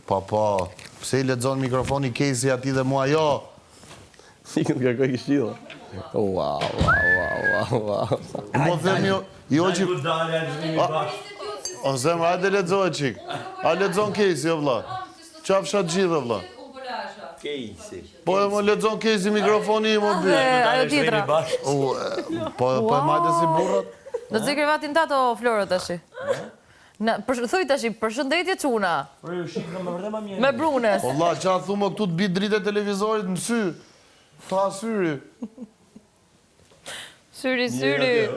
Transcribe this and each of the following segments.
Po, pse I lexon mikrofoni Casey aty dhe mua jo? Ikën kërkoj këshilla. Wow. Mo them jo që... O zemra, hajde lexoje çik. A lexon Casey o vlla? Qafsha gjithë o vlla. Casey. Po e mo lexon Casey mikrofoni im o bi. Ajo tjetra. Po e majte si burrat. Do të zi krevatin tato Florë tash. Thuj tash, përshëndetje çuna. Me brunes. O vlla, qa thumë këtu të bi dritë e televizorit në sy. Ta syri. Syri.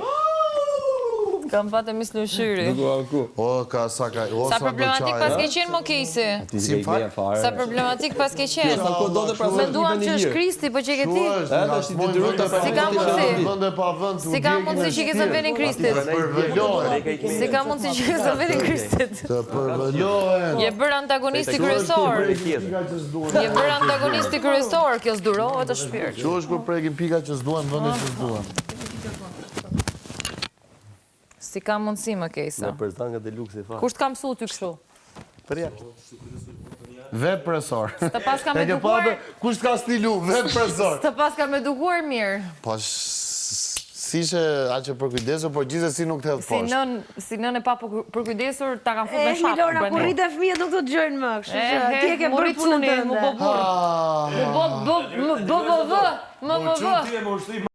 Kam patë mislu shyri. O, ka sa ka... Sa problematik pas ke qenë mo Kejsi? Sa problematik pas ke qenë? Menduam që është Kristi, po që ke ti? Si ka mundësi? Si ka mundësi që ke zë vendin Kristit? Si ka mundësi që ke zë vendin Kristit? Të përvëllohen. Je bërë antagonisti kryesor. Je bërë antagonisti kryesor, kjo s'durohet të shpirt. Që është kur prekin pika që s'duan, vënde që s'duan. Si ka mundësi më Kejsa? Me përzangat e luks e fa. Kusht ka mësu ty kështu? Për jashtë. Vetë presor. Të pas kam edukuar... Kusht ka stilu, vetë presor. Të pas kam edukuar mirë. Po, si që aqe përkujdesur, por gjithës si nuk të hedhë poshtë. Si nën e pa përkujdesur, ta kam fut me shapë. Milona, kur rritë e fëmijët nuk të të gjojnë më. Ti e ke bërë punën tënde. Më bo burë. Më bo vë.